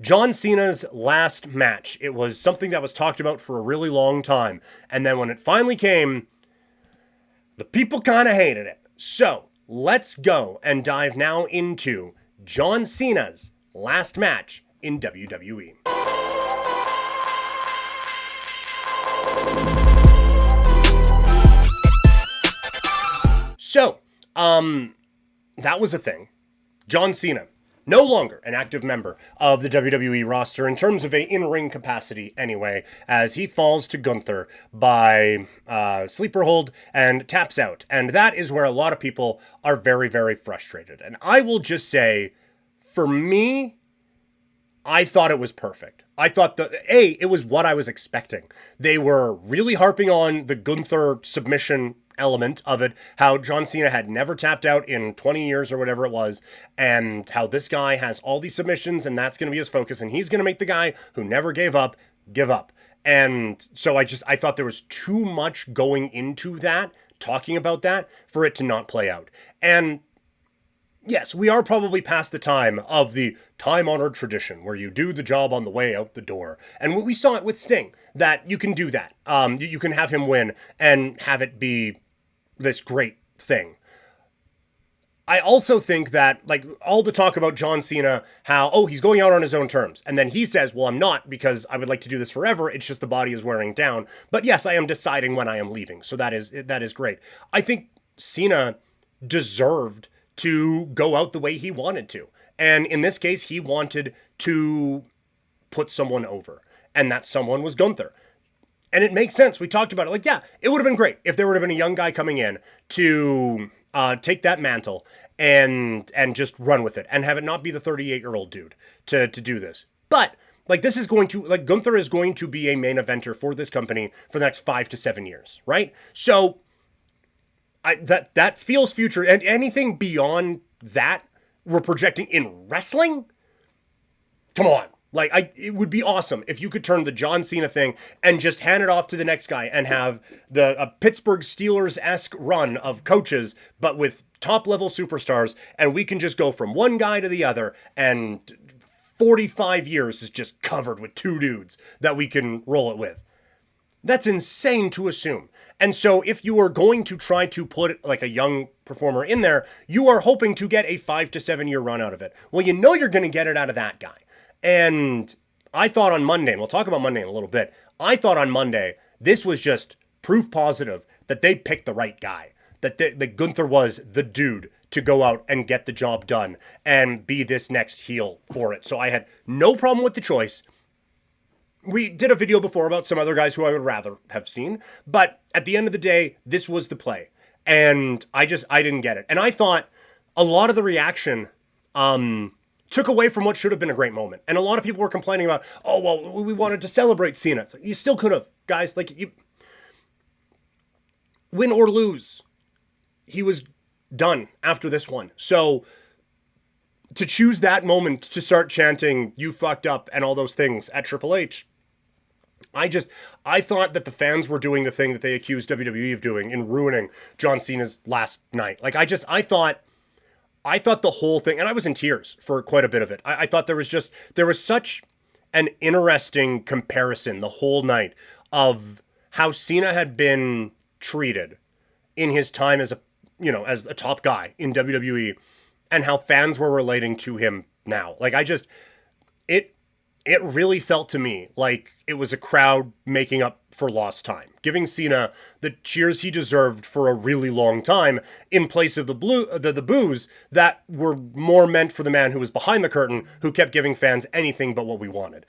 John Cena's last match. It was something that was talked about for a really long time. And then when it finally came, the people kind of hated it. So let's go and dive now into John Cena's last match in WWE. So, that was a thing. John Cena, no longer an active member of the WWE roster in terms of a in-ring capacity anyway, as he falls to Gunther by sleeper hold and taps out. And that is where a lot of people are very, very frustrated. And I will just say, for me, I thought it was perfect. I thought it was what I was expecting. They were really harping on the Gunther submission element of it, how John Cena had never tapped out in 20 years or whatever it was, and how this guy has all these submissions and that's going to be his focus, and he's going to make the guy who never gave up, give up. And so I thought there was too much going into that, talking about that, for it to not play out. And yes, we are probably past the time of the time-honored tradition where you do the job on the way out the door. And we saw it with Sting, that you can do that. You can have him win and have it be this great thing. I also think that, like, all the talk about John Cena, how, he's going out on his own terms. And then he says, well, I'm not, because I would like to do this forever. It's just the body is wearing down. But yes, I am deciding when I am leaving. So that is great. I think Cena deserved to go out the way he wanted to. And in this case, he wanted to put someone over. And that someone was Gunther. And it makes sense. We talked about it. Like, yeah, it would have been great if there would have been a young guy coming in to take that mantle and just run with it and have it not be the 38-year-old dude to do this. But like, this is going to, like, Gunther is going to be a main eventer for this company for the next 5 to 7 years, right? So that feels future, and anything beyond that we're projecting in wrestling. Come on. Like, it would be awesome if you could turn the John Cena thing and just hand it off to the next guy and have a Pittsburgh Steelers-esque run of coaches, but with top-level superstars, and we can just go from one guy to the other, and 45 years is just covered with two dudes that we can roll it with. That's insane to assume. And so if you are going to try to put like a young performer in there, you are hoping to get a 5 to 7 year run out of it. Well, you know you're going to get it out of that guy. And I thought on Monday, and we'll talk about Monday in a little bit, I thought on Monday, this was just proof positive that they picked the right guy. That Gunther was the dude to go out and get the job done and be this next heel for it. So I had no problem with the choice. We did a video before about some other guys who I would rather have seen. But at the end of the day, this was the play. And I didn't get it. And I thought a lot of the reaction took away from what should have been a great moment. And a lot of people were complaining about, we wanted to celebrate Cena. It's like, you still could have, guys. Like, you win or lose, he was done after this one. So to choose that moment to start chanting, "You fucked up," and all those things at Triple H, I thought that the fans were doing the thing that they accused WWE of doing in ruining John Cena's last night. Like, I thought the whole thing, and I was in tears for quite a bit of it. I thought there was such an interesting comparison the whole night of how Cena had been treated in his time as a top guy in WWE, and how fans were relating to him now. Like, it really felt to me like it was a crowd making up for lost time, giving Cena the cheers he deserved for a really long time in place of the boos that were more meant for the man who was behind the curtain, who kept giving fans anything but what we wanted.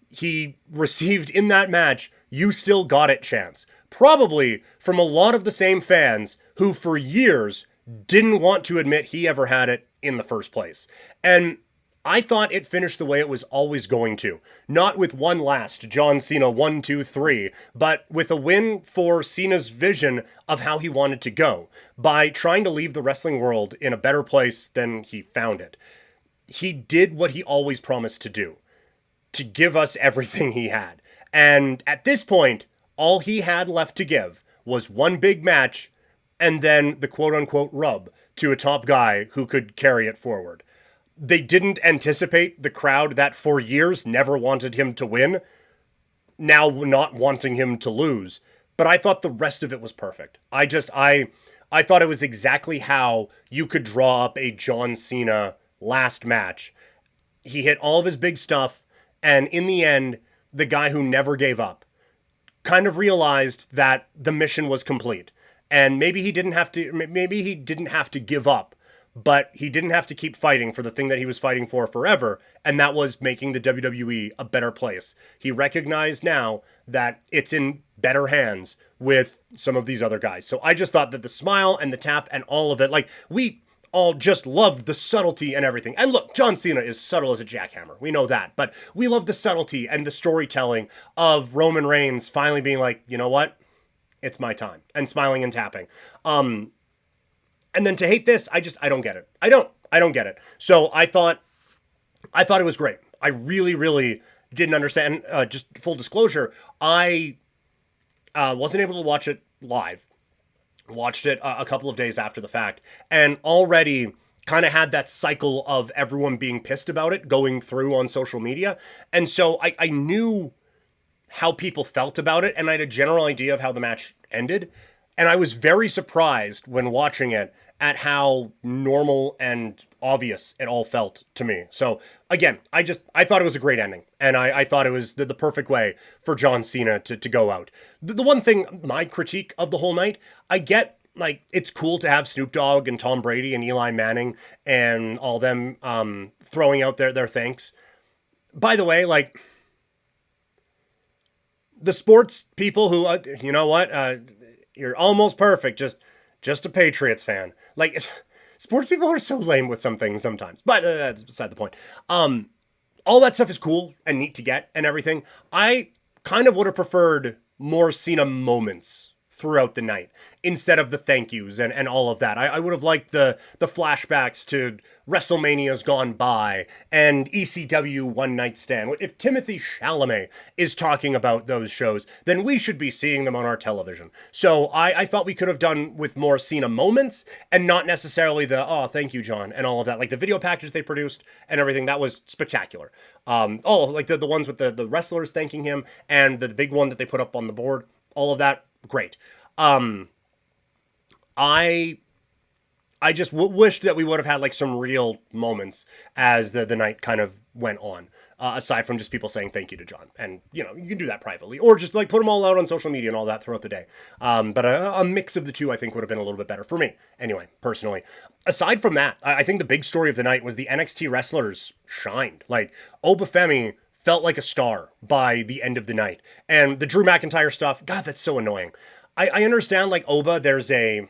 He received in that match, "You still got it" chants, probably from a lot of the same fans who for years didn't want to admit he ever had it in the first place. And I thought it finished the way it was always going to. Not with one last John Cena 1, 2, 3, but with a win for Cena's vision of how he wanted to go, by trying to leave the wrestling world in a better place than he found it. He did what he always promised to do, to give us everything he had. And at this point, all he had left to give was one big match and then the quote-unquote rub to a top guy who could carry it forward. they didn't anticipate the crowd that for years never wanted him to win, now not wanting him to lose. But I thought the rest of it was perfect. I thought it was exactly how you could draw up a John Cena last match. He hit all of his big stuff, and in the end, the guy who never gave up kind of realized that the mission was complete. And maybe he didn't have to give up, but he didn't have to keep fighting for the thing that he was fighting for forever, and that was making the WWE a better place. He recognized now that it's in better hands with some of these other guys. So I just thought that the smile and the tap and all of it, like, we all just loved the subtlety and everything. And look, John Cena is subtle as a jackhammer. We know that. But we love the subtlety and the storytelling of Roman Reigns finally being like, you know what? It's my time. And smiling and tapping. And then to hate this, I don't get it. I don't get it. So I thought it was great. I really, really didn't understand. Just full disclosure, I wasn't able to watch it live. Watched it a couple of days after the fact, and already kind of had that cycle of everyone being pissed about it going through on social media. And so I knew how people felt about it, and I had a general idea of how the match ended. And I was very surprised when watching it at how normal and obvious it all felt to me. So again, I thought it was a great ending. And I thought it was the perfect way for John Cena to go out. The one thing, my critique of the whole night, I get, like, it's cool to have Snoop Dogg and Tom Brady and Eli Manning and all them throwing out their thanks. By the way, like, the sports people who, you know what, you're almost perfect, just a Patriots fan. Like, sports people are so lame with some things sometimes, but that's beside the point. All that stuff is cool and neat to get and everything. I kind of would have preferred more Cena moments throughout the night instead of the thank yous and all of that. I would have liked the flashbacks to WrestleMania's gone by and ECW One Night Stand. If Timothy Chalamet is talking about those shows, then we should be seeing them on our television. So I thought we could have done with more Cena moments and not necessarily the, oh, thank you, John, and all of that. Like the video package they produced and everything, that was spectacular. Like the ones with the wrestlers thanking him and the big one that they put up on the board, all of that, great. I just wished that we would have had like some real moments as the night kind of went on, aside from just people saying thank you to John. And, you know, you can do that privately or just like put them all out on social media and all that throughout the day. But a mix of the two, I think, would have been a little bit better for me. Anyway, personally. Aside from that, I think the big story of the night was the NXT wrestlers shined. Like, Femi felt like a star by the end of the night. And the Drew McIntyre stuff, God, that's so annoying. I understand, like, Oba, there's an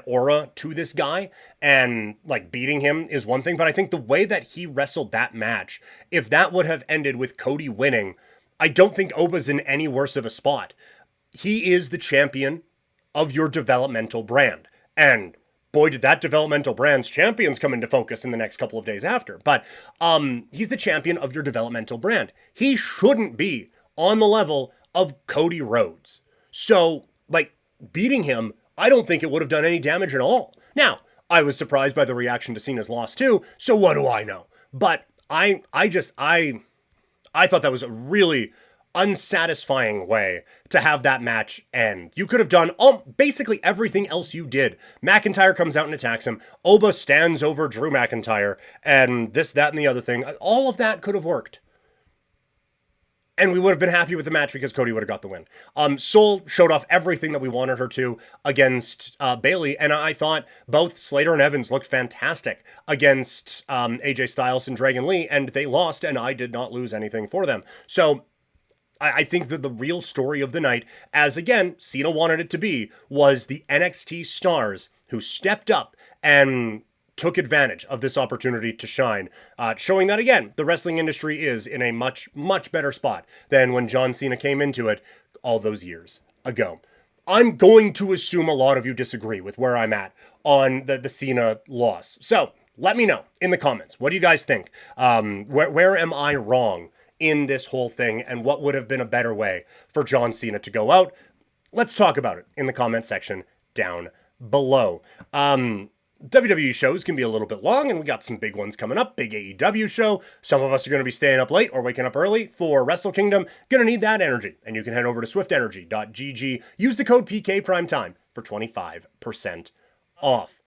aura to this guy, and, like, beating him is one thing, but I think the way that he wrestled that match, if that would have ended with Cody winning, I don't think Oba's in any worse of a spot. He is the champion of your developmental brand. And boy, did that developmental brand's champions come into focus in the next couple of days after. But he's the champion of your developmental brand. He shouldn't be on the level of Cody Rhodes. So, like, beating him, I don't think it would have done any damage at all. Now, I was surprised by the reaction to Cena's loss too, so what do I know? But I thought that was a really unsatisfying way to have that match end. You could have done basically everything else you did. McIntyre comes out and attacks him. Oba stands over Drew McIntyre, and this, that, and the other thing. All of that could have worked. And we would have been happy with the match because Cody would have got the win. Sol showed off everything that we wanted her to against Bayley, and I thought both Slater and Evans looked fantastic against AJ Styles and Dragon Lee, and they lost, and I did not lose anything for them. So I think that the real story of the night, as again, Cena wanted it to be, was the NXT stars who stepped up and took advantage of this opportunity to shine, showing that, again, the wrestling industry is in a much, much better spot than when John Cena came into it all those years ago. I'm going to assume a lot of you disagree with where I'm at on the Cena loss. So let me know in the comments. What do you guys think? Where am I wrong in this whole thing, and what would have been a better way for John Cena to go out? Let's talk about it in the comment section down below. WWE shows can be a little bit long, and we got some big ones coming up. Big AEW show. Some of us are going to be staying up late or waking up early for Wrestle Kingdom. Going to need that energy, and you can head over to swiftenergy.gg. Use the code PKPrimetime for 25% off.